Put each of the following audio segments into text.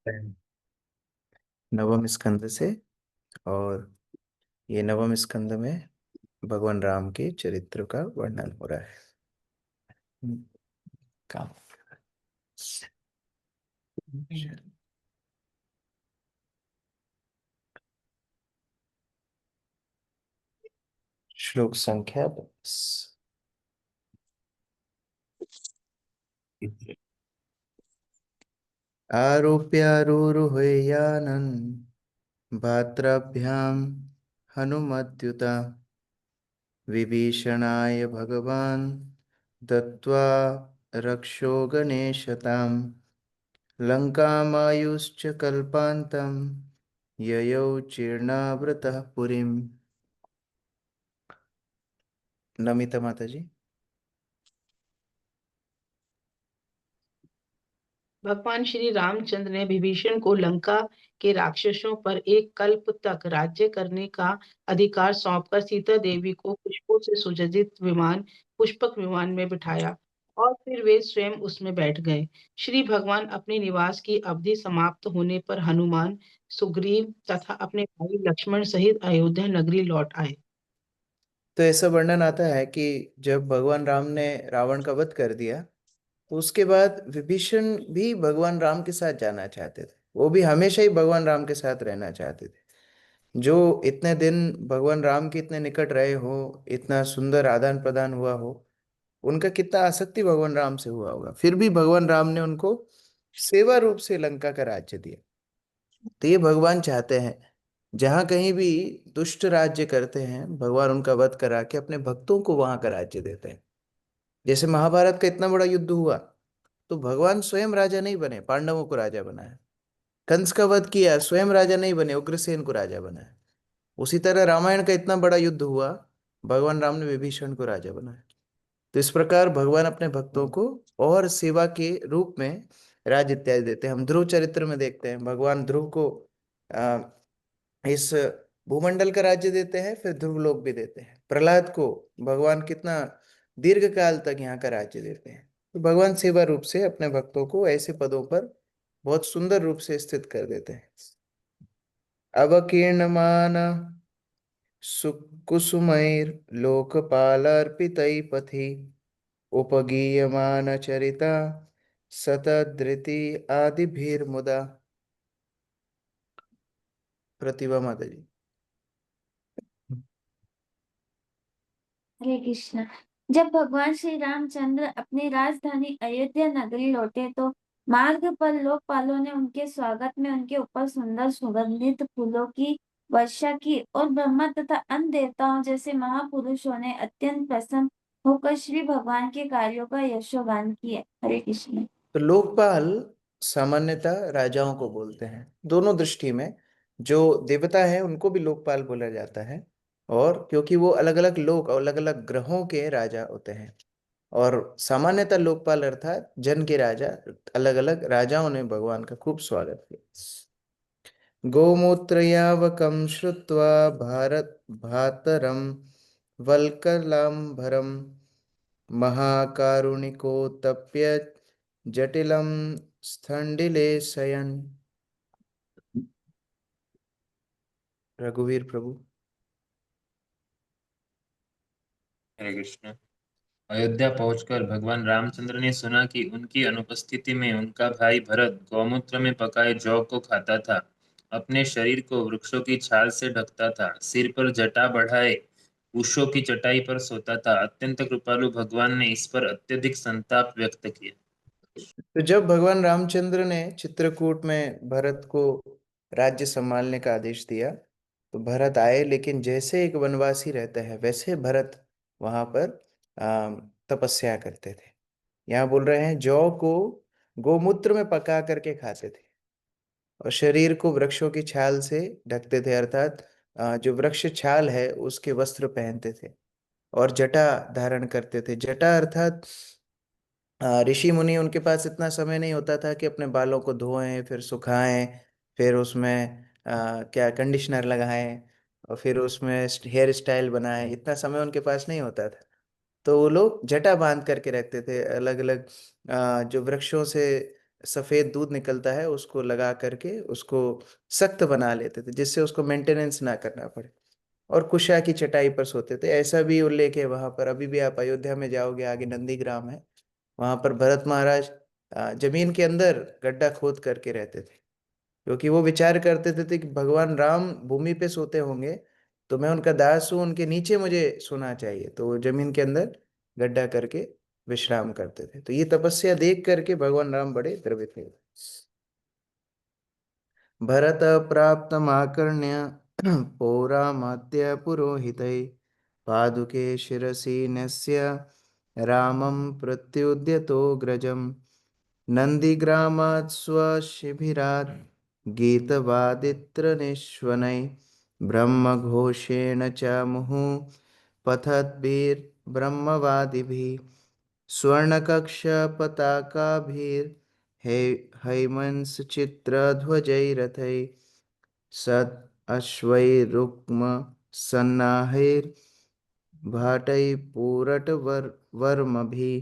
नवम स्कंद से। और ये नवम स्कंद में भगवान राम के चरित्र का वर्णन हो रहा है। हम्म, काम। श्लोक संख्या 10। आरोप्यारोरुह्यानन् भाद्राभ्यां हनुमद्युता विभीषणाय भगवान् दत्त्वा रक्षो गणेशताम् लङ्कामायुश्च कल्पान्तं ययौ चीर्णावृतः पुरीम्। नमिता माता जी। भगवान श्री रामचंद्र ने विभीषण को लंका के राक्षसों पर एक कल्प तक राज्य करने का अधिकार सौंपकर सीता देवी को पुष्पों से सुसज्जित विमान पुष्पक विमान में बिठाया और फिर वे स्वयं उसमें बैठ गए। श्री भगवान अपने निवास की अवधि समाप्त होने पर हनुमान, सुग्रीव तथा अपने भाई लक्ष्मण सहित अयोध्या नगरी लौट आए। तो ऐसा वर्णन आता है कि जब भगवान राम ने रावण का वध कर दिया तो उसके बाद विभीषण भी भगवान राम के साथ जाना चाहते थे। वो भी हमेशा ही भगवान राम के साथ रहना चाहते थे। जो इतने दिन भगवान राम के इतने निकट रहे हो, इतना सुंदर आदान प्रदान हुआ हो, उनका कितना आसक्ति भगवान राम से हुआ होगा, फिर भी भगवान राम ने उनको सेवा रूप से लंका का राज्य दिया। तो ये भगवान चाहते हैं जहां कहीं भी दुष्ट राज्य करते हैं भगवान उनका वध करा के अपने भक्तों को वहां का राज्य देते हैं। जैसे महाभारत का इतना बड़ा युद्ध हुआ तो भगवान स्वयं राजा नहीं बने, पांडवों को राजा बनाया। कंस का वध किया, स्वयं राजा नहीं बने, उग्रसेन को राजा बनाया। उसी तरह रामायण का इतना बड़ा युद्ध हुआ, भगवान राम ने विभीषण को राजा बनाया। तो इस प्रकार भगवान अपने भक्तों को और सेवा के रूप में राज्य इत्यादि देते हैं। हम ध्रुव चरित्र में देखते हैं भगवान ध्रुव को आ, इस भूमंडल का राज्य देते हैं, फिर ध्रुव लोक भी देते हैं। प्रहलाद को भगवान कितना दीर्घ काल तक यहाँ का राज्य देते हैं। तो भगवान सेवा रूप से अपने भक्तों को ऐसे पदों पर बहुत सुंदर रूप से स्थित कर देते हैं। अवकीर्णमान सुकुसुमैर्लोकपालार्पितैः उपगीयमानचरिता सतधृति आदिभिर्मुदा। प्रतिभा माता जी। हरे कृष्ण। जब भगवान श्री रामचंद्र अपनी राजधानी अयोध्या नगरी लौटे तो मार्ग पर लोकपालों ने उनके स्वागत में उनके ऊपर सुंदर सुगंधित फूलों की वर्षा की और ब्रह्मा तथा अन्य देवताओं जैसे महापुरुषों ने अत्यंत प्रसन्न होकर श्री भगवान के कार्यों का यशोगान किया। हरे कृष्ण। तो लोकपाल सामान्यतः राजाओं को बोलते हैं। दोनों दृष्टि में जो देवता है उनको भी लोकपाल बोला जाता है, और क्योंकि वो अलग अलग लोक और अलग अलग ग्रहों के राजा होते हैं। और सामान्यतः लोकपाल अर्थात जन के राजा, अलग अलग राजाओं ने भगवान का खूब स्वागत किया। गोमूत्रयावकं श्रुत्वा भारत भातरं वल्कलाम्बरं महाकारुणिकोत्तप्य जटिलं स्थंडिले शयन्। रघुवीर प्रभु। हरे कृष्ण। अयोध्या पहुंचकर भगवान रामचंद्र ने सुना कि उनकी अनुपस्थिति में उनका भाई भरत गौमूत्र में पकाए जौ को खाता था, अपने शरीर को वृक्षों की छाल से ढकता था, सिर पर जटा बढ़ाए वृक्षों की चटाई पर सोता था। अत्यंत कृपालु भगवान ने इस पर अत्यधिक संताप व्यक्त किया। तो जब भगवान रामचंद्र ने चित्रकूट में भरत को राज्य संभालने का आदेश दिया तो भरत आए, लेकिन जैसे एक वनवासी रहता है वैसे भरत वहां पर तपस्या करते थे। यहाँ बोल रहे हैं जौ को गोमूत्र में पका करके खाते थे और शरीर को वृक्षों की छाल से ढकते थे, अर्थात जो वृक्ष छाल है उसके वस्त्र पहनते थे और जटा धारण करते थे। जटा अर्थात ऋषि मुनि, उनके पास इतना समय नहीं होता था कि अपने बालों को धोएं फिर सुखाएं, फिर उसमें क्या कंडीशनर लगाएं और फिर उसमें हेयर स्टाइल बनाएं। इतना समय उनके पास नहीं होता था। तो वो लोग जटा बांध करके रखते थे। अलग अलग जो वृक्षों से सफेद दूध निकलता है उसको लगा करके उसको सख्त बना लेते थे, जिससे उसको मेंटेनेंस ना करना पड़े, और कुशा की चटाई पर सोते थे। ऐसा भी उल्लेख है वहां पर। अभी भी आप अयोध्या में जाओगे, आगे नंदीग्राम है, वहां पर भरत महाराज जमीन के अंदर गड्ढा खोद करके रहते थे, क्योंकि वो विचार करते थे कि भगवान राम भूमि पे सोते होंगे, तो मैं उनका दास हूं, उनके नीचे मुझे सोना चाहिए, तो वो जमीन के अंदर गड्ढा करके विश्राम करते थे। तो ये तपस्या देख करके भगवान राम बड़े द्रवित थे। भरत प्राप्तमाकर्ण्य पौरामात्य पुरोहितै पादुके शिरसि न्यस्य रामं प्रत्युद्यतोऽग्रजम् नन्दीग्रामात् स्वशिबिरात् गीतवादित्रनिश्वनै ब्रह्मघोषेण च मुहुः पथद्भिर्ब्रह्मवादिभिः स्वर्णकक्षपताकाभिर्हे हैमंसचित्रध्वजैरथैः सद् अश्वैरुक्मसन्नाहैर्भाटैः पूरटवर्मभिः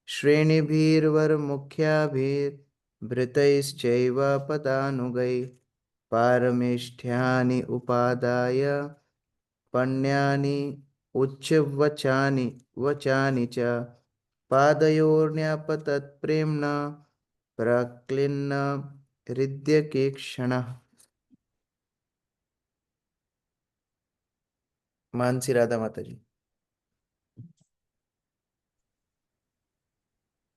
श्रेणिभिर्वरमुख्याभिर्भृतैश्चैव पदानुगैः पारमेष्ठ्यानि उपादाय पण्यानि उच्चवचानि वचानि च पादयोर्न्यपतत्प्रेम्णा प्रक्लिन्न हृदयकेक्षणः। मानसी राधा माता जी।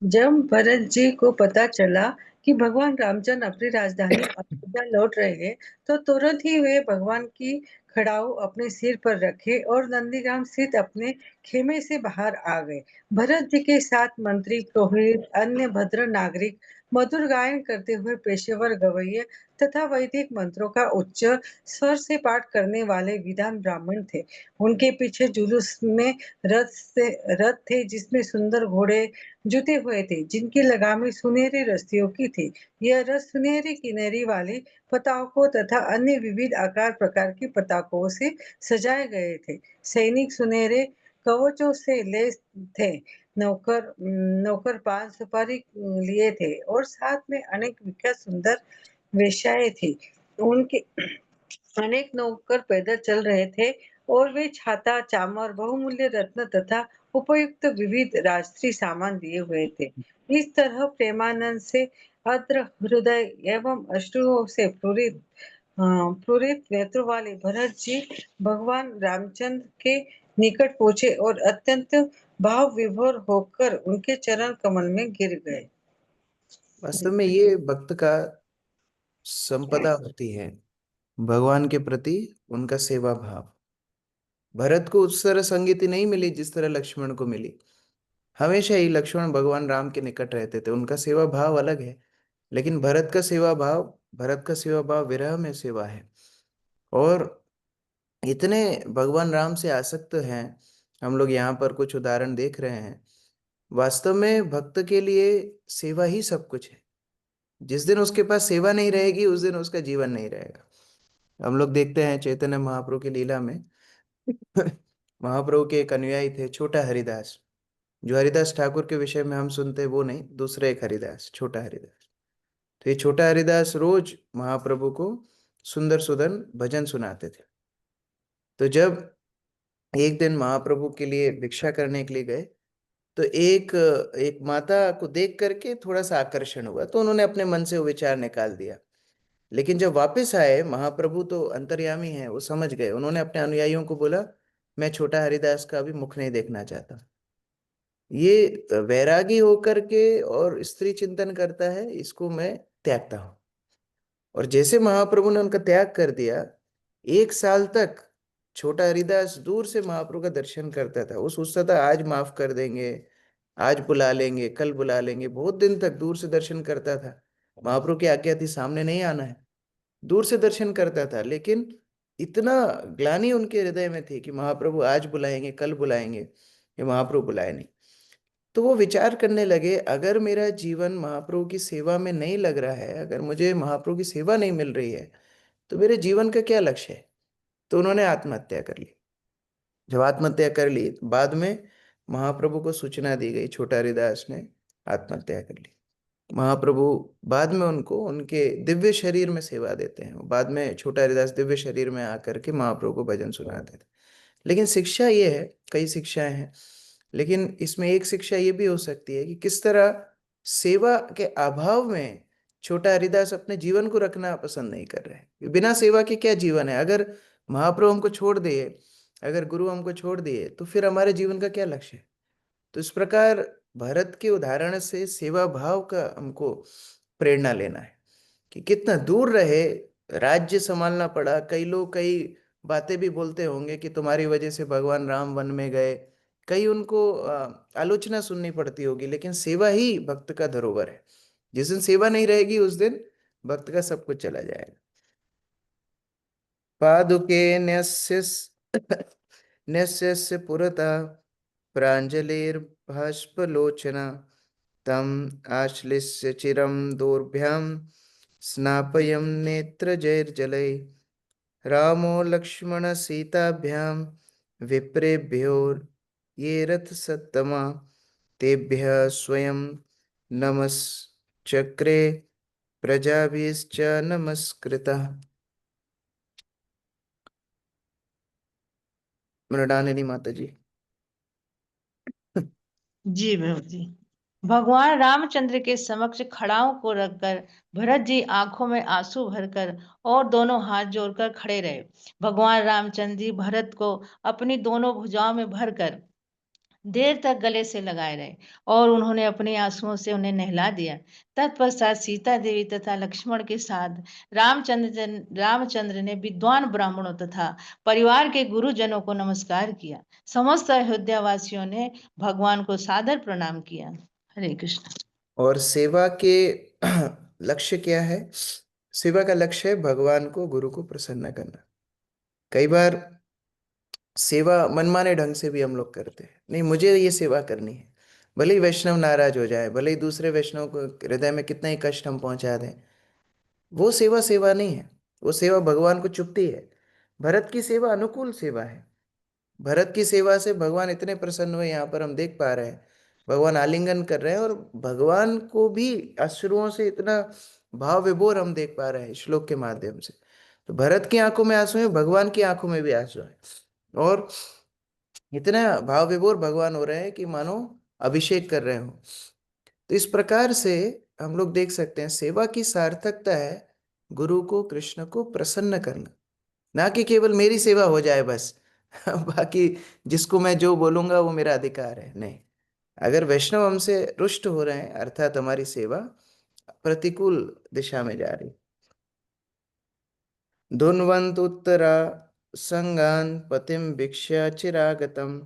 जब भरत जी को पता चला कि भगवान रामचंद्र अपनी राजधानी अयोध्या लौट रहे हैं, तो तुरंत ही वे भगवान की खड़ाऊ अपने सिर पर रखे और नंदीग्राम स्थित अपने खेमे से बाहर आ गए। भरत जी के साथ मंत्री, पुरोहित, अन्य भद्र नागरिक, मधुर गायन करते हुए पेशेवर गवैये तथा वैदिक मंत्रों का उच्च स्वर से पाठ करने वाले विद्वान ब्राह्मण थे। उनके पीछे जुलूस में रथ थे जिसमें सुंदर घोड़े जुते हुए थे, जिनकी लगामें सुनहरी रस्सियों की थी। यह रथ सुनहरी किनारी वाली पताकों तथा अन्य विविध आकार प्रकार की पताकों से सजाए गए थे। सैनिक सुनहरे कवचों से लैस थे। नौकर पान सुपारी लिए थे और साथ में अनेक विख्यात सुंदर वेश्याएं थी। उनके अनेक नौकर पैदल चल रहे थे और वे छाता, चामर, बहुमूल्य रत्न तथा उपयुक्त विविध राजसी सामान दिए हुए थे। इस तरह प्रेमानंद से आर्द्र हृदय एवं अश्रुओं से प्रेरित नेत्रों वाले भरत जी भगवान रामचंद्र के निकट पहुंचे और अत्यंत भाव विभोर होकर उनके चरण कमल में गिर गए। वास्तव में ये भक्त का संपदा होती है, भगवान के प्रति उनका सेवा भाव। भरत को उस तरह संगति नहीं मिली जिस तरह लक्ष्मण को मिली। हमेशा ही लक्ष्मण भगवान राम के निकट रहते थे, उनका सेवा भाव अलग है। लेकिन भरत का सेवा भाव विरह में सेवा है। और इतने भगवान राम से आसक्त हैं, हम लोग यहाँ पर कुछ उदाहरण देख रहे हैं। वास्तव में भक्त के लिए सेवा ही सब कुछ है। जिस दिन उसके पास सेवा नहीं रहेगी, उस दिन उसका जीवन नहीं रहेगा। हम लोग देखते हैं चैतन्य महाप्रभु की लीला में महाप्रभु के एक अनुयायी थे, छोटा हरिदास। जो हरिदास ठाकुर के विषय में हम सुनते वो नहीं, दूसरे एक हरिदास, छोटा हरिदास। तो ये छोटा हरिदास रोज महाप्रभु को सुंदर सुंदर भजन सुनाते थे। तो जब एक दिन महाप्रभु के लिए भिक्षा करने के लिए गए, तो एक एक माता को देख करके थोड़ा सा आकर्षण हुआ, तो उन्होंने अपने मन से वो विचार निकाल दिया। लेकिन जब वापस आए, महाप्रभु तो अंतर्यामी हैं, वो समझ गए। उन्होंने अपने अनुयायियों को बोला, मैं छोटा हरिदास का भी मुख नहीं देखना चाहता। ये वैरागी होकर के और स्त्री चिंतन करता है, इसको मैं त्यागता हूं। और जैसे महाप्रभु ने उनका त्याग कर दिया, 1 साल तक छोटा हरिदास दूर से महाप्रभु का दर्शन करता था। वो सोचता था आज माफ कर देंगे, आज बुला लेंगे, कल बुला लेंगे। बहुत दिन तक दूर से दर्शन करता था। महाप्रभु की आज्ञा थी सामने नहीं आना है, दूर से दर्शन करता था। लेकिन इतना ग्लानि उनके हृदय में थी कि महाप्रभु आज बुलाएंगे, कल बुलाएंगे, ये महाप्रभु बुलाए नहीं। तो वो विचार करने लगे, अगर मेरा जीवन महाप्रभु की सेवा में नहीं लग रहा है, अगर मुझे महाप्रभु की सेवा नहीं मिल रही है, तो मेरे जीवन का क्या लक्ष्य है। तो उन्होंने आत्महत्या कर ली। जब आत्महत्या कर ली, बाद में महाप्रभु को सूचना दी गई, छोटा हरिदास ने आत्महत्या कर ली। महाप्रभु बाद में उनको उनके दिव्य शरीर में सेवा देते हैं। बाद में छोटा हरिदास दिव्य शरीर में आकर के महाप्रभु को भजन सुनाते थे। लेकिन शिक्षा ये है, कई शिक्षाएं हैं, लेकिन इसमें एक शिक्षा ये भी हो सकती है कि किस तरह सेवा के अभाव में छोटा हरिदास अपने जीवन को रखना पसंद नहीं कर रहे हैं। बिना सेवा के क्या जीवन है? अगर महाप्रभु हमको छोड़ दिए, अगर गुरु हमको छोड़ दिए, तो फिर हमारे जीवन का क्या लक्ष्य है? तो इस प्रकार भरत के उदाहरण से सेवा भाव का हमको प्रेरणा लेना है कि कितना दूर रहे, राज्य संभालना पड़ा। कई लोग कई बातें भी बोलते होंगे कि तुम्हारी वजह से भगवान राम वन में गए, कई उनको आलोचना सुननी पड़ती होगी, लेकिन सेवा ही भक्त का धरोहर है। जिस दिन सेवा नहीं रहेगी उस दिन भक्त का सब कुछ चला जाएगा। पादुके न्यस्य पुरतः प्राञ्जलिर्बाष्पलोचना तम आश्लिष्य चिरं दोर्भ्यां स्नापयं नेत्रजैर्जलै रामो लक्ष्मण सीताभ्यां विप्रेभ्यो ये रथ सत्तमा तेभ्यः स्वयं नमश्चक्रे प्रजाभिश्च नमस्कृतः। मृणालिनी माता जी। जी बहू जी। भगवान रामचंद्र के समक्ष खड़ाओं को रखकर भरत जी आंखों में आंसू भरकर और दोनों हाथ जोड़कर खड़े रहे। भगवान रामचंद्र जी भरत को अपनी दोनों भुजाओं में भरकर देर तक गले से लगाए रहे और उन्होंने अपने आंसुओं से उन्हें नहला दिया। तत्पश्चात सीता देवी तथा लक्ष्मण के साथ रामचंद्र ने विद्वान ब्राह्मणों तथा परिवार के गुरुजनों को नमस्कार किया। समस्त अयोध्या वासियों ने भगवान को सादर प्रणाम किया। हरे कृष्ण। और सेवा के लक्ष्य क्या है? सेवा का लक्ष्य है भगवान को, गुरु को प्रसन्न करना। कई बार सेवा मनमाने ढंग से भी हम लोग करते हैं, नहीं मुझे ये सेवा करनी है, भले ही वैष्णव नाराज हो जाए, भले ही दूसरे वैष्णव को हृदय में कितना ही कष्ट हम पहुंचा दें, वो सेवा सेवा नहीं है। वो सेवा भगवान को चुभती है। भरत की सेवा अनुकूल सेवा है। भरत की सेवा से भगवान इतने प्रसन्न हुए, यहाँ पर हम देख पा रहे हैं भगवान आलिंगन कर रहे हैं, और भगवान को भी अश्रुओं से इतना भाव विभोर हम देख पा रहे हैं श्लोक के माध्यम से। तो भरत की आंखों में आंसू है, भगवान की आंखों में भी आंसू है, और इतना भाव विभोर भगवान हो रहे हैं कि मानो अभिषेक कर रहे हो। तो इस प्रकार से हम लोग देख सकते हैं सेवा की सार्थकता है गुरु को, कृष्ण को प्रसन्न करना, ना कि केवल मेरी सेवा हो जाए बस बाकी जिसको मैं जो बोलूंगा वो मेरा अधिकार है। नहीं, अगर वैष्णव हमसे रुष्ट हो रहे हैं अर्थात हमारी सेवा प्रतिकूल दिशा में जा रही। धुन्वंत उत्तरा संगान पतिम भिक्षा चिरागतम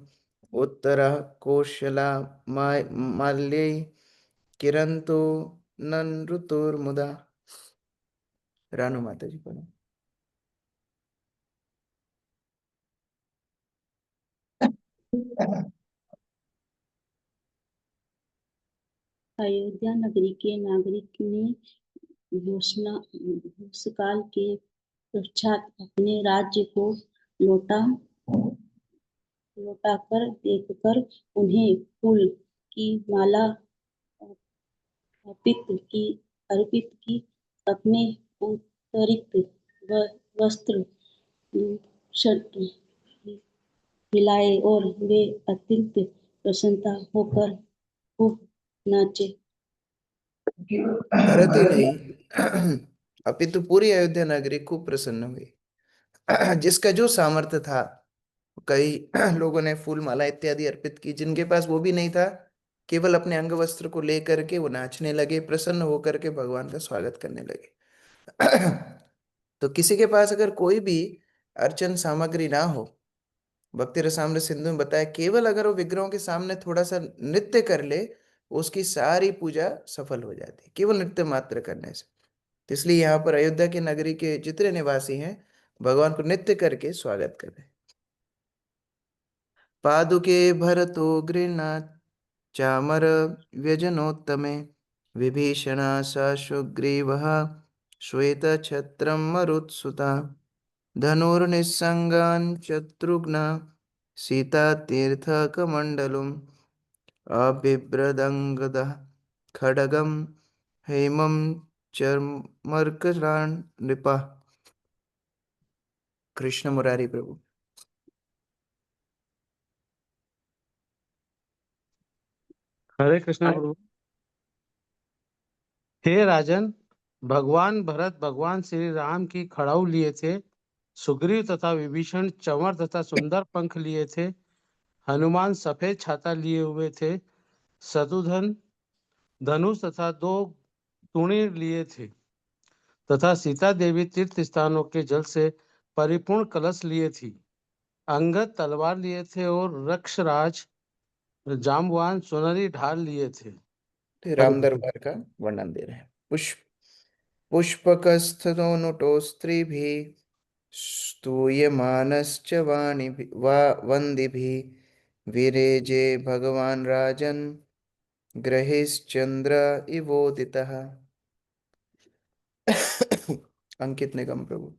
उत्तरा कौशला माल्ये किरंतो नृतुर्मुदा। रानू माता जी पढ़ो। अयोध्या नगरी के नागरिक ने भूषकाल के पश्चात अपने राज्य को लौटाकर देखकर उन्हें फूल की माला अर्पित की, अपने उत्तरित वस्त्र हिलाए और वे अत्यंत प्रसन्नता होकर खूब नाचे। भरत ही नहीं अपितु पूरी अयोध्या नगरी खूब प्रसन्न हुई। जिसका जो सामर्थ्य था, कई लोगों ने फूल माला इत्यादि अर्पित की, जिनके पास वो भी नहीं था केवल अपने अंग वस्त्र को लेकर के वो नाचने लगे, प्रसन्न होकर के भगवान का स्वागत करने लगे। तो किसी के पास अगर कोई भी अर्चन सामग्री ना हो, भक्ति रसामृत सिंधु में बताया केवल अगर वो विग्रहों के सामने थोड़ा सा नृत्य कर ले, उसकी सारी पूजा सफल हो जाती, केवल नृत्य मात्र करने से। तो इसलिए यहाँ पर अयोध्या की नगरी के जितने निवासी हैं भगवान को नृत्य करके स्वागत कर रहे हैं। पादुके भरतो गृह्णात् चामर व्यजनोत्तमे विभीषणा स सुग्रीवः श्वेतछत्रं मरुत्सुता धनुर्निस्सङ्गान् शत्रुघ्ना सीतातीर्थकमण्डलुम् अबिभ्रदङ्गदः खड्गं हेमं चर्मर्करान् नृपः। कृष्ण मुरारी प्रभु। हरे कृष्णा प्रभु। हे राजन, भगवान भरत भगवान श्री राम की खड़ाऊ लिए थे। सुग्रीव तथा विभीषण चंवर तथा सुंदर पंख लिए थे। हनुमान सफेद छाता लिए हुए थे। शत्रुघ्न धनुष तथा 2 तूणी लिए थे तथा सीता देवी तीर्थ स्थानों के जल से परिपूर्ण कलश लिए थी। अंगद तलवार लिए थे और रक्षराज जाम्बवान सुनहरी ढाल लिए थे। हरे राम कृष्ण। दरबार का वर्णन दे रहे हैं। पुष्पकस्थनोनुटो स्त्रीभिः स्तूयमानश्च वन्दिभिः विरेजे भगवान् राजन् ग्रहिश्चन्द्र इवोदितः। अंकित निगम प्रभु।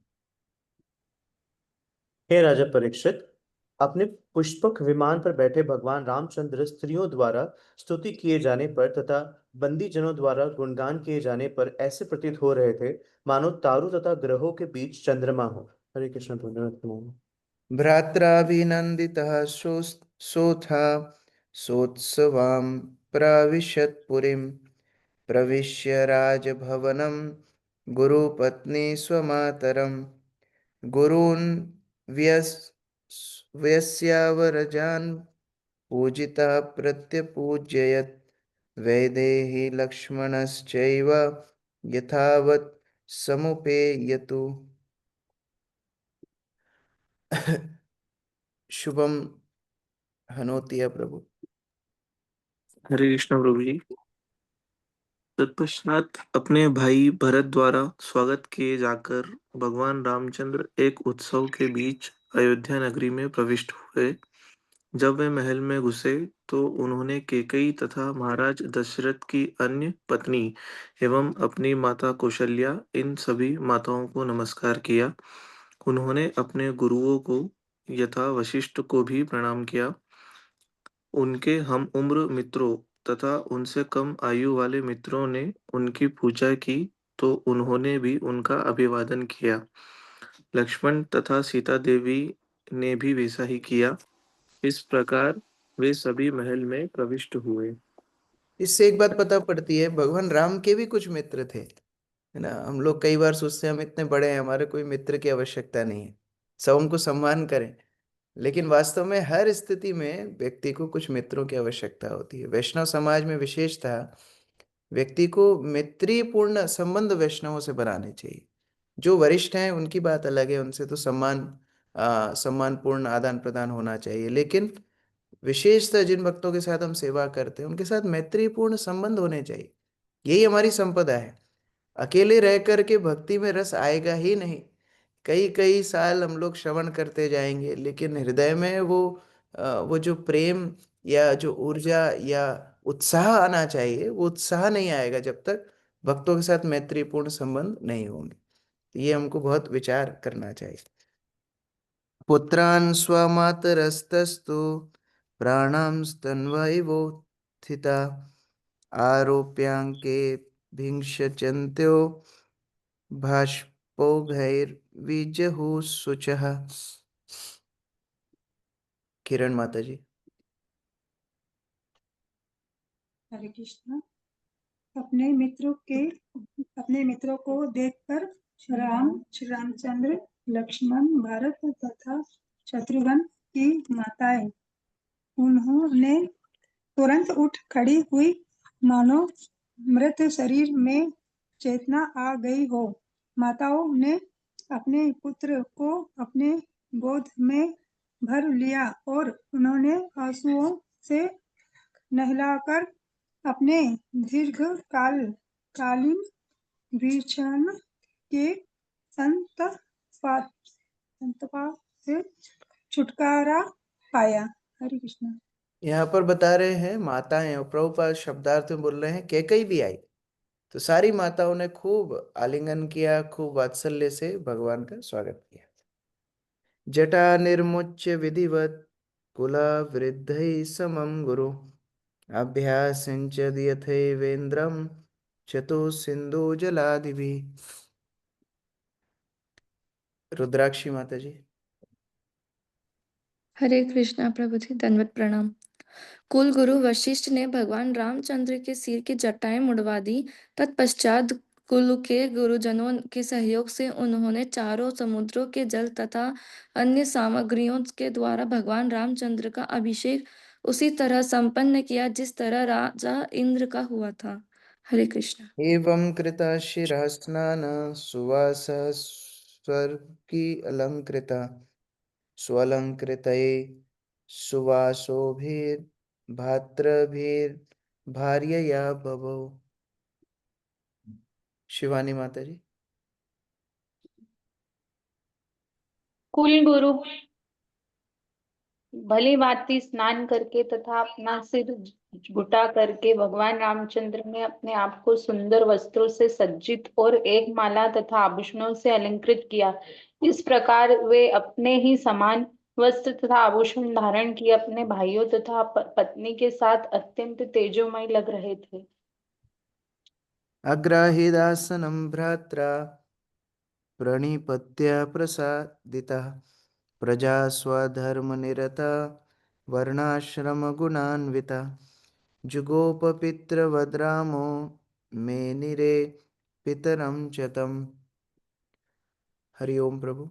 हे राजा परीक्षित, अपने पुष्पक विमान पर बैठे भगवान रामचंद्र स्त्रियों द्वारा स्तुति किए जाने पर तथा बंदी जनों द्वारा गुणगान किए जाने पर ऐसे प्रतीत हो रहे थे मानो तारों तथा ग्रहों के बीच चंद्रमा हो। हरे कृष्ण धन्यवाद। भ्रात्राभिनन्दितः सोऽथ सोत्सवां प्राविशत् पुरीं प्रविश्य राजभवनं गुरुपत्नी स्वमातरं गुरून् व्यस् व्यस्यावरजान् पूजिता प्रत्यपूजयत् वैदेही लक्ष्मणश्चैव यथावत् समुपेयतु। शुभम हनोतिया प्रभु। हरे कृष्ण प्रभु जी। तत्पश्चात अपने भाई भरत द्वारा स्वागत किए जाकर भगवान रामचंद्र एक उत्सव के बीच अयोध्या नगरी में प्रविष्ट हुए। जब वे महल में घुसे तो उन्होंने कैकेयी तथा महाराज दशरथ की अन्य पत्नी एवं अपनी माता कौशल्या इन सभी माताओं को नमस्कार किया। उन्होंने अपने गुरुओं को यथा वशिष्ठ को भी प्रणाम किया। उनके हम उम्र मित्रों तथा उनसे कम आयु वाले मित्रों ने उनकी पूजा की तो उन्होंने भी उनका अभिवादन किया। लक्ष्मण तथा सीता देवी ने भी वैसा ही किया। इस प्रकार वे सभी महल में प्रविष्ट हुए। इससे एक बात पता पड़ती है, भगवान राम के भी कुछ मित्र थे, है ना। हम लोग कई बार सोचते हैं हम इतने बड़े हैं, हमारे कोई मित्र की आवश्यकता नहीं है, सब हमको सम्मान करें। लेकिन वास्तव में हर स्थिति में व्यक्ति को कुछ मित्रों की आवश्यकता होती है। वैष्णव समाज में विशेषतः व्यक्ति को मैत्रीपूर्ण संबंध वैष्णवों से बनाने चाहिए। जो वरिष्ठ हैं उनकी बात अलग है, उनसे तो सम्मानपूर्ण आदान प्रदान होना चाहिए। लेकिन विशेषतः जिन भक्तों के साथ हम सेवा करते हैं उनके साथ मैत्रीपूर्ण संबंध होने चाहिए। यही हमारी संपदा है। अकेले रह करके भक्ति में रस आएगा ही नहीं। कई कई साल हम लोग श्रवण करते जाएंगे, लेकिन हृदय में वो जो प्रेम या जो ऊर्जा या उत्साह आना चाहिए, वो उत्साह नहीं आएगा जब तक भक्तों के साथ मैत्रीपूर्ण संबंध नहीं होंगे। ये हमको बहुत विचार करना चाहिए। पुत्रान् स्वमातरस्तस्तु प्राणांस्तन्वयोत्थिता आरोप्याङ्के भिंशचन्त्यो बाष्पोघैर्विजहुः शुचः। किरण माता जी। हरे कृष्ण। अपने मित्रों को देखकर श्री रामचंद्र, लक्ष्मण, भरत तथा शत्रुघ्न की माताएं उन्होंने तुरंत उठ खड़ी हुई, मानो मृत शरीर में चेतना आ गई हो। माताओं ने अपने पुत्र को अपने गोद में भर लिया और उन्होंने आंसुओं से नहलाकर अपने कालीन विषण के संतपा से छुटकारा पाया। हरे कृष्ण। यहाँ पर बता रहे हैं माताएं, और प्रभुपाद शब्दार्थ में बोल रहे हैं कैकई भी आई। तो सारी माताओं ने खूब आलिंगन किया, खूब वात्सल्य से भगवान का स्वागत किया। जटा निर्मुच्य विधिवत कुलावृद्धैः समं गुरु अभ्यासिंच यथैवेन्द्रं चतुसिंधु जलादिभिः। रुद्राक्षी माता जी। हरे कृष्णा प्रभु जी, दंडवत प्रणाम। कुल गुरु वशिष्ठ ने भगवान रामचंद्र के सिर की जटाएं मुड़वा दी। तत्पश्चात कुल के गुरुजनों के सहयोग से उन्होंने चारों समुद्रों के जल तथा अन्य सामग्रियों के द्वारा भगवान रामचंद्र का अभिषेक उसी तरह संपन्न किया जिस तरह राजा इंद्र का हुआ था। हरे कृष्णा। एवं कृता शिरः स्नान सुवासः स्वर्गी अलंकृता स्वलंकृतये सुवासोभिर्भातृभिर्भार्यया बभौ। शिवानी माता जी। कुल गुरु भली भांति स्नान करके तथा अपना सिर झुटा करके भगवान रामचंद्र ने अपने आप को सुंदर वस्त्रों से सज्जित और एक माला तथा आभूषणों से अलंकृत किया। इस प्रकार वे अपने ही समान वस्त्र तथा आभूषण धारण किए अपने भाइयों तथा पत्नी के साथ अत्यंत तेजोमय लग रहे थे। अग्राहीदासनं भ्रात्रा प्रणिपत्य प्रसादितः प्रजा स्वधर्मनिरता वर्णाश्रमगुणान्विता जुगोपपितृवद्रामो मेनिरे पितरं च तम्। हरि ओम प्रभु।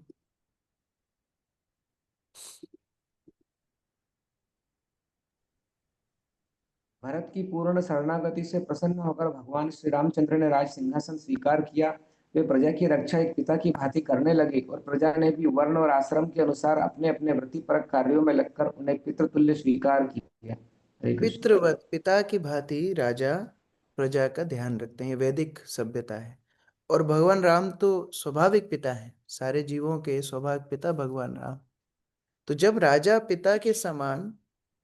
भरत की पूर्ण शरणागति से प्रसन्न होकर भगवान श्री रामचंद्र ने राज सिंहासन स्वीकार किया। वे प्रजा की रक्षा एक पिता की भांति करने लगे और प्रजा ने भी वर्ण और आश्रम के अनुसार अपने अपने वृत्तिपरक कार्यों में लगकर उन्हें पितृतुल्य स्वीकार किया। हरे कृष्ण। पितृवत पिता की भांति राजा प्रजा का ध्यान रखते हैं, ये वैदिक सभ्यता है। और भगवान राम तो स्वाभाविक पिता है, सारे जीवों के स्वाभाविक पिता भगवान राम। तो जब राजा पिता के समान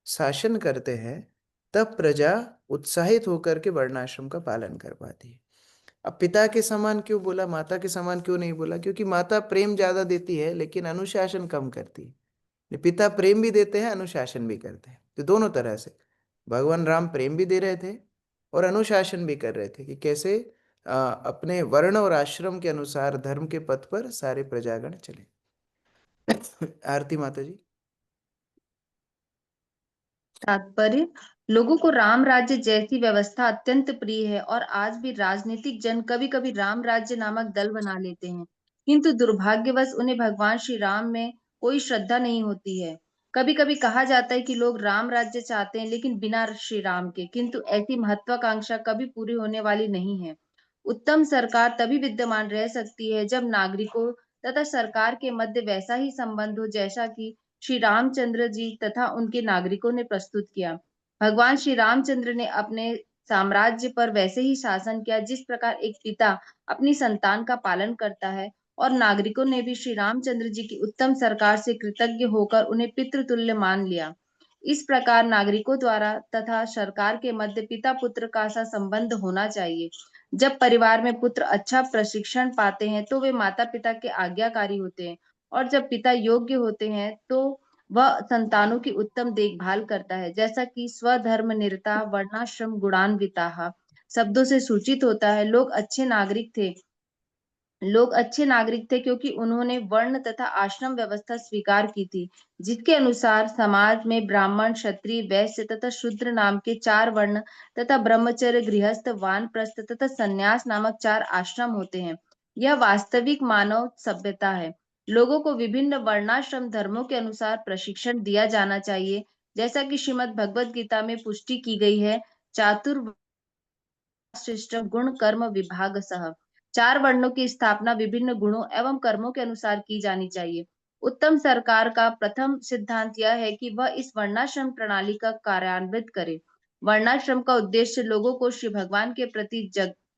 शासन करते हैं तब प्रजा उत्साहित होकर के वर्णाश्रम का पालन कर पाती है। अब पिता के समान क्यों बोला, माता के समान क्यों नहीं बोला? क्योंकि माता प्रेम ज्यादा देती है लेकिन अनुशासन कम करती है। पिता प्रेम भी देते हैं, अनुशासन भी करते हैं। तो दोनों तरह से भगवान राम प्रेम भी दे रहे थे और अनुशासन भी कर रहे थे कि कैसे अपने वर्ण और आश्रम के अनुसार धर्म के पथ पर सारे प्रजागण चले। आरती माता जी। तात्पर्य, लोगों को राम राज्य जैसी व्यवस्था अत्यंत प्रिय है और आज भी राजनीतिक जन कभी कभी राम राज्य नामक दल बना लेते हैं, किंतु दुर्भाग्यवश उन्हें भगवान श्री राम में कोई श्रद्धा नहीं होती है। कभी कभी कहा जाता है कि लोग राम राज्य चाहते हैं लेकिन बिना श्री राम के, किंतु ऐसी महत्वाकांक्षा कभी पूरी होने वाली नहीं है। उत्तम सरकार तभी विद्यमान रह सकती है जब नागरिकों तथा सरकार के मध्य वैसा ही संबंध हो जैसा कि श्री रामचंद्र जी तथा उनके नागरिकों ने प्रस्तुत किया। भगवान श्री रामचंद्र ने अपने साम्राज्य पर वैसे ही शासन किया जिस प्रकार एक पिता अपनी संतान का पालन करता है, और नागरिकों ने भी श्री रामचंद्र जी की उत्तम सरकार से कृतज्ञ होकर उन्हें पितृतुल्य मान लिया। इस प्रकार नागरिकों द्वारा तथा सरकार के मध्य पिता पुत्र का सा संबंध होना चाहिए। जब परिवार में पुत्र अच्छा प्रशिक्षण पाते हैं तो वे माता पिता के आज्ञाकारी होते हैं, और जब पिता योग्य होते हैं तो वह संतानों की उत्तम देखभाल करता है, जैसा कि स्वधर्म निरता वर्णाश्रम गुणान्विता शब्दों से सूचित होता है। लोग अच्छे नागरिक थे क्योंकि उन्होंने वर्ण तथा आश्रम व्यवस्था स्वीकार की थी, जिसके अनुसार समाज में ब्राह्मण, क्षत्रिय, वैश्य तथा शूद्र नाम के 4 वर्ण तथा ब्रह्मचर्य, गृहस्थ, वानप्रस्थ तथा संन्यास नामक 4 आश्रम होते हैं। यह वास्तविक मानव सभ्यता है। लोगों को विभिन्न वर्णाश्रम धर्मों के अनुसार प्रशिक्षण दिया जाना चाहिए, जैसा कि श्रीमद् भगवद गीता में पुष्टि की गई है। चातुर्श्रेष्ठ गुण कर्म विभाग सह, 4 वर्णों की स्थापना विभिन्न गुणों एवं कर्मों के अनुसार की जानी चाहिए। उत्तम सरकार का प्रथम सिद्धांत यह है कि वह इस वर्णाश्रम प्रणाली का कार्यान्वित करे। वर्णाश्रम का उद्देश्य लोगों को श्री भगवान के प्रति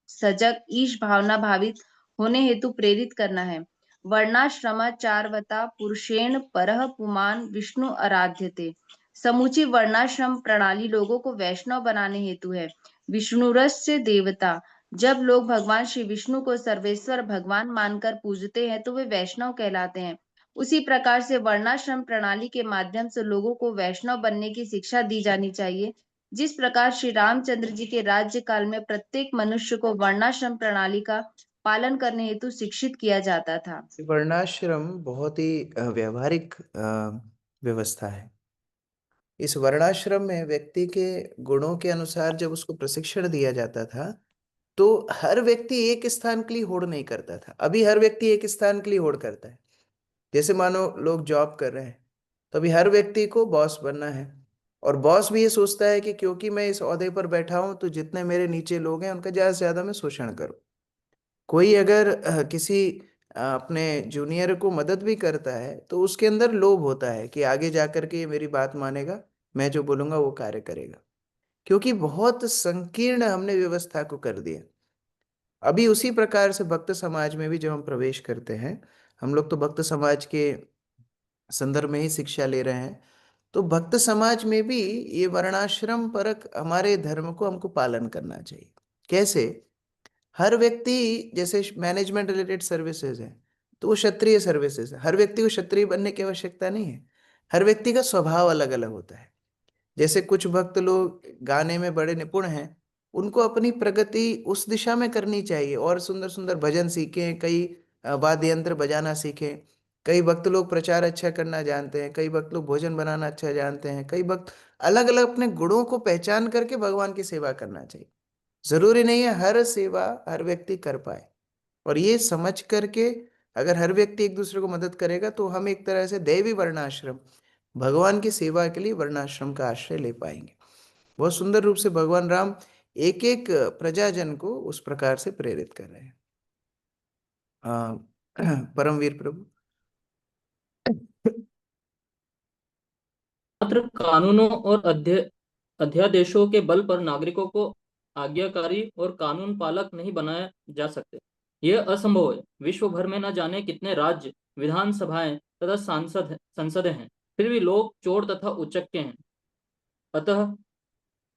सजग ईश भावना भावित होने हेतु प्रेरित करना है। वर्णाश्रमाचारवता पुरुषेण परः पुमान् विष्णु आराध्यते। समूची वर्णाश्रम प्रणाली लोगों को वैष्णव बनाने हेतु है। विष्णुरस्य देवता, जब लोग भगवान श्री विष्णु को सर्वेश्वर भगवान मानकर पूजते हैं तो वे वैष्णव कहलाते हैं। उसी प्रकार से वर्णाश्रम प्रणाली के माध्यम से लोगों को वैष्णव बनने की शिक्षा दी जानी चाहिए, जिस प्रकार श्री रामचंद्र जी के राज्य काल में प्रत्येक मनुष्य को वर्णाश्रम प्रणाली का पालन करने हेतु शिक्षित किया जाता था। वर्णाश्रम बहुत ही व्यवहारिक व्यवस्था है। इस वर्णाश्रम में व्यक्ति के गुणों के अनुसार जब उसको प्रशिक्षण दिया जाता था, तो हर व्यक्ति एक स्थान के लिए होड़ नहीं करता था। अभी हर व्यक्ति एक स्थान के लिए होड़ करता है। जैसे मानो लोग जॉब कर रहे हैं, तो अभी हर व्यक्ति को बॉस बनना है, और बॉस भी ये सोचता है कि क्योंकि मैं इस ओहदे पर बैठा हूं, तो जितने मेरे नीचे लोग हैं उनका ज्यादा से ज्यादा मैं शोषण करूं। कोई अगर किसी अपने जूनियर को मदद भी करता है, तो उसके अंदर लोभ होता है कि आगे जाकर के ये मेरी बात मानेगा, मैं जो बोलूंगा वो कार्य करेगा। क्योंकि बहुत संकीर्ण हमने व्यवस्था को कर दिया। अभी उसी प्रकार से भक्त समाज में भी जब हम प्रवेश करते हैं, हम लोग तो भक्त समाज के संदर्भ में ही शिक्षा ले रहे हैं, तो भक्त समाज में भी ये वर्णाश्रम परक हमारे धर्म को हमको पालन करना चाहिए। कैसे? हर व्यक्ति, जैसे मैनेजमेंट रिलेटेड सर्विसेज है, तो वो क्षत्रिय सर्विसेज है। हर व्यक्ति को क्षत्रिय बनने की आवश्यकता नहीं है। हर व्यक्ति का स्वभाव अलग अलग होता है। जैसे कुछ भक्त लोग गाने में बड़े निपुण हैं, उनको अपनी प्रगति उस दिशा में करनी चाहिए और सुंदर सुंदर भजन सीखें, कई वाद्य यंत्र बजाना सीखें। कई भक्त लोग प्रचार अच्छा करना जानते हैं, कई भक्त लोग भोजन बनाना अच्छा जानते हैं, कई भक्त अलग अलग अपने गुणों को पहचान करके भगवान की सेवा करना चाहिए। जरूरी नहीं है हर सेवा हर व्यक्ति कर पाए। और ये समझ करके अगर हर व्यक्ति एक दूसरे को मदद करेगा, तो हम एक तरह से दैवी वर्णाश्रम, भगवान की सेवा के लिए वर्णाश्रम का आश्रय ले पाएंगे। बहुत सुंदर रूप से भगवान राम एक एक प्रजाजन को उस प्रकार से प्रेरित कर रहे हैं। परमवीर प्रभु। मात्र कानूनों और अध्यादेशों के बल पर नागरिकों को आज्ञाकारी और कानून पालक नहीं बनाया जा सकते। यह असंभव है। विश्व भर में न जाने कितने राज्य, विधानसभाएं तथा संसदें हैं, फिर भी लोग चोर तथा उचक्के हैं। अतः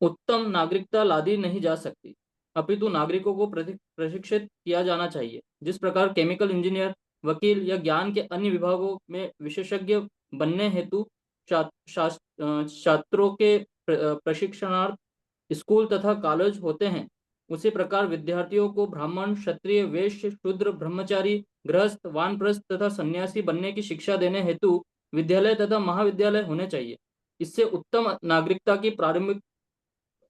उत्तम नागरिकता लादी नहीं जा सकती, अपितु नागरिकों को प्रशिक्षित किया जाना चाहिए। जिस प्रकार केमिकल इंजीनियर, वकील या ज्ञान के अन्य विभागों में विशेषज्ञ बनने हेतु छात्रों के प्रशिक्षणार्थ स्कूल तथा कॉलेज होते हैं, उसी प्रकार विद्यार्थियों को ब्राह्मण, क्षत्रिय, वैश्य, शूद्र, ब्रह्मचारी, गृहस्थ, वानप्रस्थ तथा सन्यासी बनने की शिक्षा देने हेतु विद्यालय तथा महाविद्यालय होने चाहिए। इससे उत्तम नागरिकता की प्रारंभिक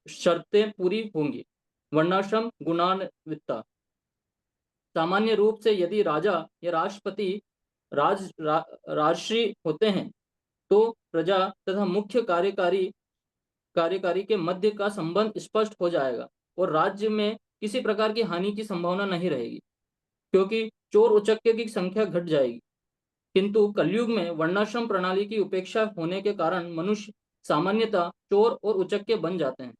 शर्तें पूरी होंगी। वर्णाश्रम गुणान्वितता। सामान्य रूप से यदि राजा या राष्ट्रपति राजश्री होते हैं, तो प्रजा तथा मुख्य कार्यकारी के मध्य का संबंध स्पष्ट हो जाएगा और राज्य में किसी प्रकार की हानि की संभावना नहीं रहेगी, क्योंकि चोर उचक्के की संख्या घट जाएगी। किंतु कलयुग में वर्णाश्रम प्रणाली की उपेक्षा होने के कारण मनुष्य सामान्यतः चोर और उचक्के बन जाते हैं।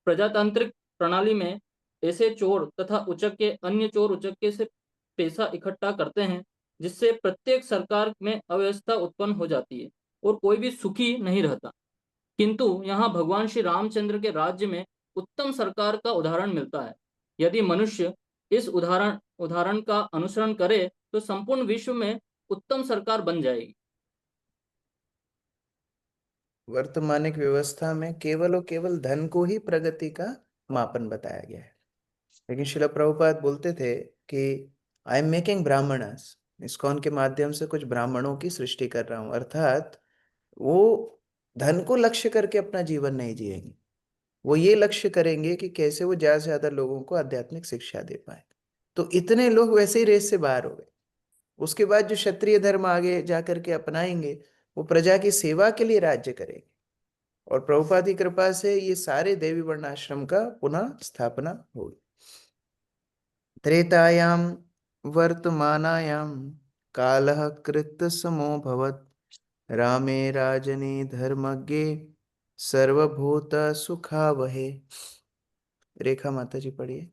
प्रजातांत्रिक प्रणाली में ऐसे चोर तथा उचक्के अन्य चोर उचक्के से पैसा इकट्ठा करते हैं, जिससे प्रत्येक सरकार में अव्यवस्था उत्पन्न हो जाती है और कोई भी सुखी नहीं रहता। किंतु यहाँ भगवान श्री रामचंद्र के राज्य में उत्तम सरकार का उदाहरण मिलता है। यदि मनुष्य इस उदाहरण का अनुसरण करे, तो संपूर्ण विश्व में उत्तम सरकार बन जाएगी। वर्तमानिक व्यवस्था में केवल और केवल धन को ही प्रगति का मापन बताया गया है। लेकिन श्रील प्रभुपाद बोलते थे कि I am making Brahmanas, ISKCON के माध्यम से कुछ ब्राह्मणों की सृष्टि कर रहा हूं। अर्थात वो धन को लक्ष्य करके अपना जीवन नहीं जिएंगे, वो ये लक्ष्य करेंगे कि कैसे वो ज्यादा से ज्यादा लोगों को आध्यात्मिक शिक्षा दे पाए। तो इतने लोग वैसे ही रेस से बाहर हो गए। उसके बाद जो क्षत्रिय धर्म आगे जाकर के अपनाएंगे, वो प्रजा की सेवा के लिए राज्य करेंगे। और प्रभुपाद की कृपा से ये सारे देवी वर्णाश्रम का पुनः स्थापना होगी। त्रेतायाम वर्तमानायाम कालः कृत समो भवत्, रामे राजने धर्मज्ञे सर्वभूत सुखावहे। रेखा माता जी पढ़िए।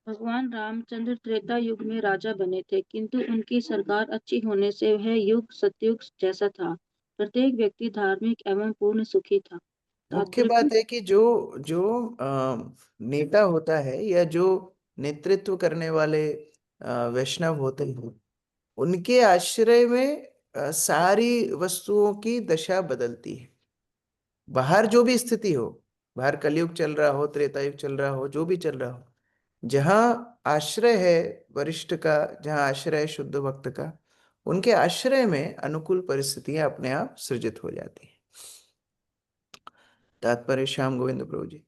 भगवान रामचंद्र त्रेता युग में राजा बने थे, किंतु उनकी सरकार अच्छी होने से वह युग सतयुग जैसा था। प्रत्येक व्यक्ति धार्मिक एवं पूर्ण सुखी था। मुख्य बात है कि जो जो नेता होता है या जो नेतृत्व करने वाले वैष्णव होते हैं, उनके आश्रय में सारी वस्तुओं की दशा बदलती है। बाहर जो भी स्थिति हो, बाहर कलयुग चल रहा हो, त्रेता युग चल रहा हो, जो भी चल रहा हो, जहाँ आश्रय है वरिष्ठ का, जहाँ आश्रय है शुद्ध भक्त का, उनके आश्रय में अनुकूल परिस्थितियां अपने आप सृजित हो जाती हैं। तात्पर्य श्याम गोविंद प्रभु जी।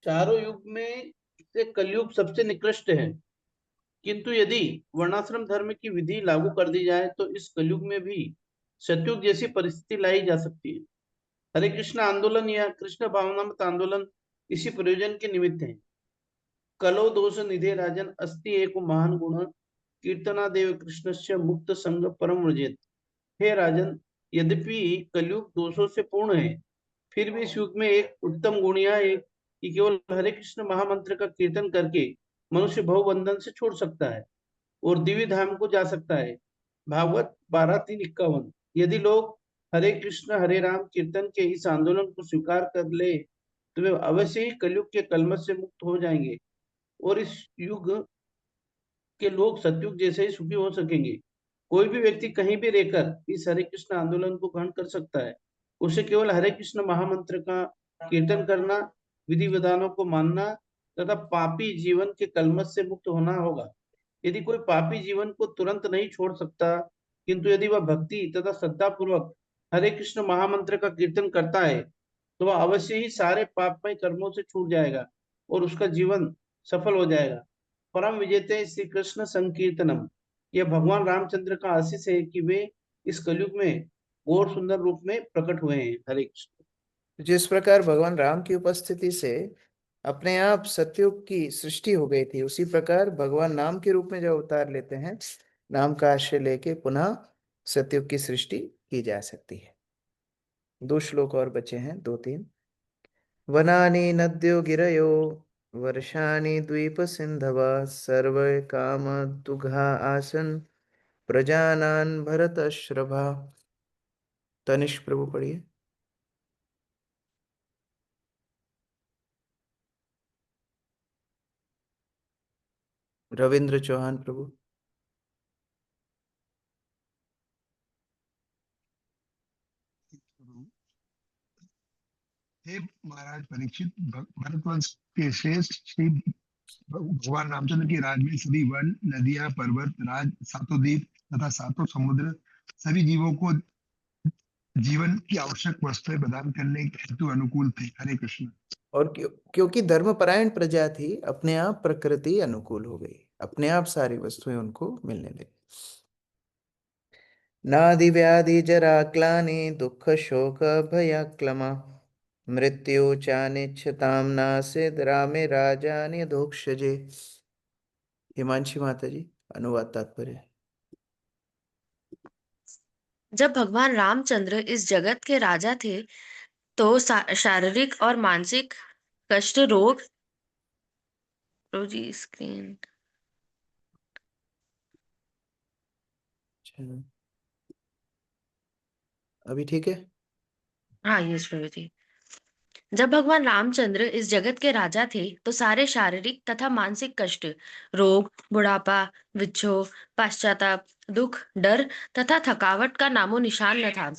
चारों युग में से कलयुग सबसे निकृष्ट है, किंतु यदि वर्णाश्रम धर्म की विधि लागू कर दी जाए तो इस कलयुग में भी सतयुग जैसी परिस्थिति लाई जा सकती है। हरे कृष्ण आंदोलन या कृष्ण भावनामृत आंदोलन इसी प्रयोजन के निमित्त है। कलो दोष निधे राजन अस्ति एक महान गुण कीर्तनादेव कृष्णस्य मुक्त संग परम व्रजेत। हे राजन, यद्यपि कलयुग दोषों से पूर्ण है, फिर भी इस युग में एक उत्तम गुण यह है कि केवल हरे कृष्ण महामंत्र का कीर्तन करके मनुष्य भवबंधन से छोड़ सकता है और दिव्य धाम को जा सकता है। भागवत 12:3-51। यदि लोग हरे राम कीर्तन के इस आंदोलन को स्वीकार कर ले तो वे अवश्य ही कलयुग के कलमश से मुक्त हो जाएंगे और इस युग के लोग सतयुग जैसे ही सुखी हो सकेंगे। कोई भी व्यक्ति कहीं भी रहकर इस हरे कृष्ण आंदोलन को ग्रहण कर सकता है। उसे केवल हरे कृष्ण महामंत्र का कीर्तन करना, विधि विधानों को मानना तथा पापी जीवन के कलमश से मुक्त होना होगा। यदि कोई पापी जीवन को तुरंत नहीं छोड़ सकता, किंतु यदि वह भक्ति तथा श्रद्धा पूर्वक हरे कृष्ण महामंत्र का कीर्तन करता है तो वह अवश्य ही सारे पापमय कर्मों से छूट जाएगा और उसका जीवन सफल हो जाएगा। परम विजेते श्री कृष्ण संकीर्तनम, यह भगवान रामचंद्र का आशीष है कि वे इस कलयुग में और सुंदर रूप में प्रकट हुए हैं। हरे कृष्ण। जिस प्रकार भगवान राम की उपस्थिति से अपने आप सतयुग की सृष्टि हो गई थी, उसी प्रकार भगवान नाम के रूप में जब अवतार लेते हैं, नाम का आश्रय लेके पुनः सतयुग की सृष्टि की जा सकती है। 2 श्लोक और बचे हैं, 2-3। वनानि नद्यो गिरयो वर्षाणि द्वीप सिंधव सर्वे काम दुघा आसन प्रजानान भरतश्रभा। तनिष्क प्रभु पढ़िए। रविंद्र चौहान प्रभु। हे महाराज परीक्षित, भरतवंश के श्रेष्ठ श्री भगवान रामचंद्र के राज में सभी वन, नदियां, पर्वत, राज, सातों द्वीप तथा सातों समुद्र सभी जीवों को जीवन की आवश्यक वस्तुएं प्रदान करने हेतु अनुकूल थे। हरे कृष्ण। और क्योंकि धर्मपरायण प्रजा थी, अपने आप प्रकृति अनुकूल हो गई, अपने आप सारी वस्तुएं उनको मिलने लगी। नादि व्याधि जरा क्लानि दुख शोक भयाक्लमा मृत्यु चानिच्छताम नासिद रामे राजानि धोक्षजे। हिमांशी माता जी, अनुवाद तात्पर्य। जब भगवान रामचंद्र इस जगत के राजा थे तो शारीरिक और मानसिक कष्ट, रोग, जी स्क्रीन, अभी ठीक है? हाँ ये प्रभु जी। जब भगवान रामचंद्र इस जगत के राजा थे तो सारे शारीरिक तथा मानसिक कष्ट, रोग, बुढ़ापा, विक्षोभ, पश्चाताप, दुख, डर तथा थकावट का नामो निशान न था।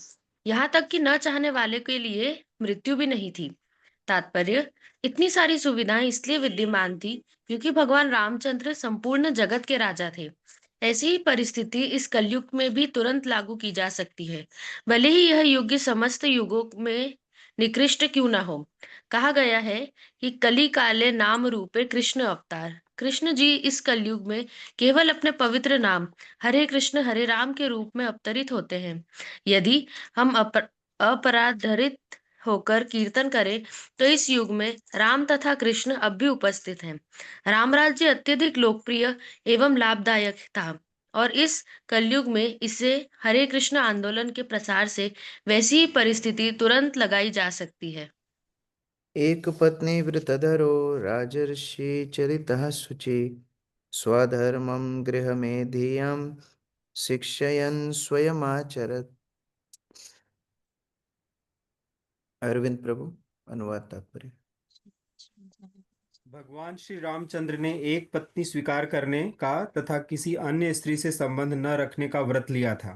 यहाँ तक कि न चाहने वाले के लिए मृत्यु भी नहीं थी। तात्पर्य, इतनी सारी सुविधाएं इसलिए विद्यमान थी क्योंकि भगवान रामचंद्र संपूर्ण जगत के राजा थे। ऐसी ही परिस्थिति इस कलयुग में भी तुरंत लागू की जा सकती है, भले ही यह युग समस्त युगों में निकृष्ट क्यों न हो। कहा गया है कि कली काले नाम रूपे कृष्ण अवतार। कृष्ण जी इस कलयुग में केवल अपने पवित्र नाम हरे कृष्ण हरे राम के रूप में अवतरित होते हैं। यदि हम अपराधरित होकर कीर्तन करें तो इस युग में राम तथा कृष्ण अब भी उपस्थित हैं। राम राज्य अत्यधिक लोकप्रिय एवं लाभदायक था और इस कलयुग में इसे हरे कृष्ण आंदोलन के प्रसार से वैसी ही परिस्थिति तुरंत लगाई जा सकती है। एक पत्नी व्रतधरो राजर्षि चरितः शुचि स्वधर्मं गृहमेधियं शिक्षयन् स्वयमाचरत्। अरविंद प्रभु, अनुवाद तात्पर्य। भगवान श्री रामचंद्र ने एक पत्नी स्वीकार करने का तथा किसी अन्य स्त्री से संबंध न रखने का व्रत लिया था।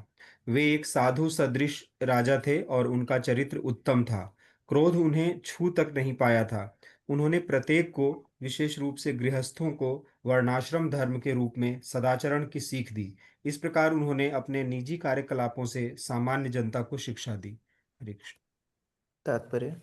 वे एक साधु सदृश राजा थे और उनका चरित्र उत्तम था। क्रोध उन्हें छू तक नहीं पाया था। उन्होंने प्रत्येक को, विशेष रूप से गृहस्थों को, वर्णाश्रम धर्म के रूप में सदाचरण की सीख दी। इस प्रकार उन्होंने अपने निजी कार्यकलापों से सामान्य जनता को शिक्षा दी। हरे कृष्ण। तात्पर्य।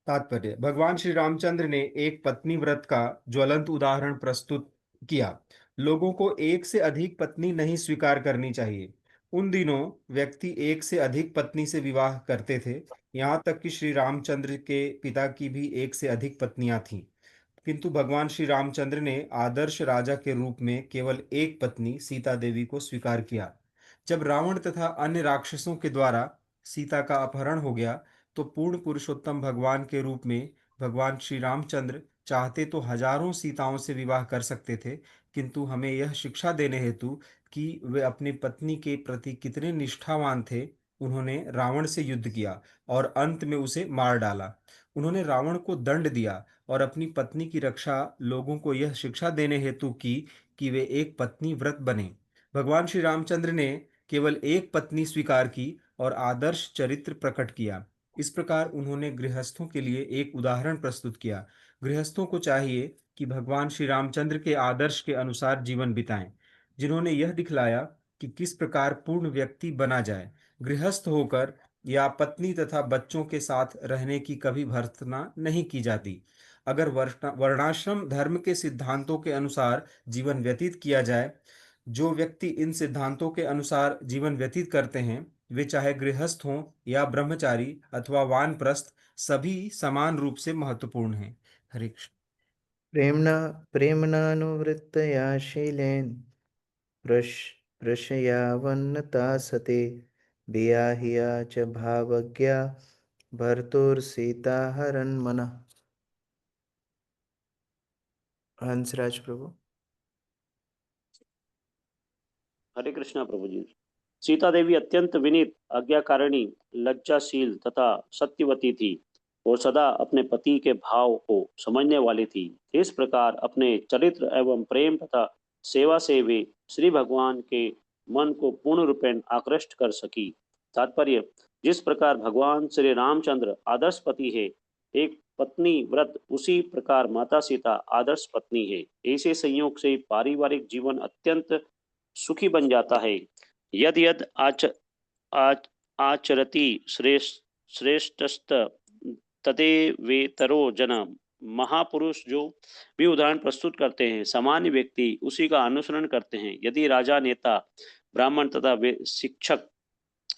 तात्पर्य: भगवान श्री रामचंद्र ने एक पत्नी व्रत का ज्वलंत उदाहरण प्रस्तुत किया। लोगों को एक से अधिक पत्नी नहीं स्वीकार करनी चाहिए। उन दिनों व्यक्ति एक से अधिक पत्नी से विवाह करते थे। यहाँ तक कि श्री रामचंद्र के पिता की भी एक से अधिक पत्नियां थीं। किंतु भगवान श्री रामचंद्र ने आदर्श राजा के रूप में केवल एक पत्नी सीता देवी को स्वीकार किया। जब रावण तथा अन्य राक्षसों के द्वारा सीता का अपहरण हो गया, तो पूर्ण पुरुषोत्तम भगवान के रूप में भगवान श्री रामचंद्र चाहते तो हजारों सीताओं से विवाह कर सकते थे, किंतु हमें यह शिक्षा देने हेतु कि वे अपनी पत्नी के प्रति कितने निष्ठावान थे, उन्होंने रावण से युद्ध किया और अंत में उसे मार डाला। उन्होंने रावण को दंड दिया और अपनी पत्नी की रक्षा लोगों को यह शिक्षा देने हेतु की कि वे एक पत्नी व्रत बने। भगवान श्री रामचंद्र ने केवल एक पत्नी स्वीकार की और आदर्श चरित्र प्रकट किया। इस प्रकार उन्होंने गृहस्थों के लिए एक उदाहरण प्रस्तुत किया। गृहस्थों को चाहिए कि भगवान श्री रामचंद्र के आदर्श के अनुसार जीवन बिताएं, जिन्होंने यह दिखलाया कि किस प्रकार पूर्ण व्यक्ति बना जाए। गृहस्थ होकर या पत्नी तथा बच्चों के साथ रहने की कभी भर्त्सना नहीं की जाती। अगर वर्णाश्रम धर्म के सिद्धांतों के अनुसार जीवन व्यतीत किया जाए, जो व्यक्ति इन सिद्धांतों के अनुसार जीवन व्यतीत करते हैं, वे चाहे गृहस्थ हों या ब्रह्मचारी अथवा वानप्रस्थ, सभी समान रूप से महत्वपूर्ण हैं। हरे कृष्ण। प्रेम्णानुवृत्तया शीलेन प्रशयावन्नता सते धिया हिया च भावज्ञा भर्तुर्सीता हरन् मनः। हंसराज प्रभु। हरे कृष्णा प्रभु जी। सीता देवी अत्यंत विनीत, आज्ञाकारिणी, लज्जाशील तथा सत्यवती थी और सदा अपने पति के भाव को समझने वाली थी। इस प्रकार अपने चरित्र एवं प्रेम तथा सेवा से वे श्री भगवान के मन को पूर्ण रूपेण आकृष्ट कर सकी। तात्पर्य: जिस प्रकार भगवान श्री रामचंद्र आदर्श पति है, एक पत्नी व्रत, उसी प्रकार माता सीता आदर्श पत्नी है। ऐसे संयोग से पारिवारिक जीवन अत्यंत सुखी बन जाता है। यद यद आचरति श्रेष्ठस्त तदेवेतरो जन। महापुरुष जो भी उदाहरण प्रस्तुत करते हैं, सामान्य व्यक्ति उसी का अनुसरण करते हैं। यदि राजा, नेता, ब्राह्मण तथा शिक्षक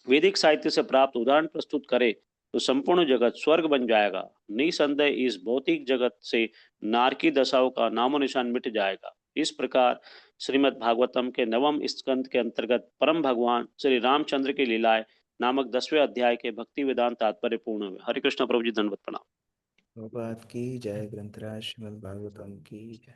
वैदिक साहित्य से प्राप्त उदाहरण प्रस्तुत करे तो संपूर्ण जगत स्वर्ग बन जाएगा। निसंदेह इस भौतिक जगत से नारकी दशाओं का नामो निशान मिट जाएगा। इस प्रकार श्रीमद् भागवतम के 9वें स्कंद के अंतर्गत परम भगवान श्री रामचंद्र की लीलाएं नामक 10वें अध्याय के भक्ति वेदांत तात्पर्य पूर्ण हुए। हरे कृष्ण प्रभु जी, धन्यवाद प्रणाम। बात की जय, ग्रंथराज श्रीमद् भागवतम की जय।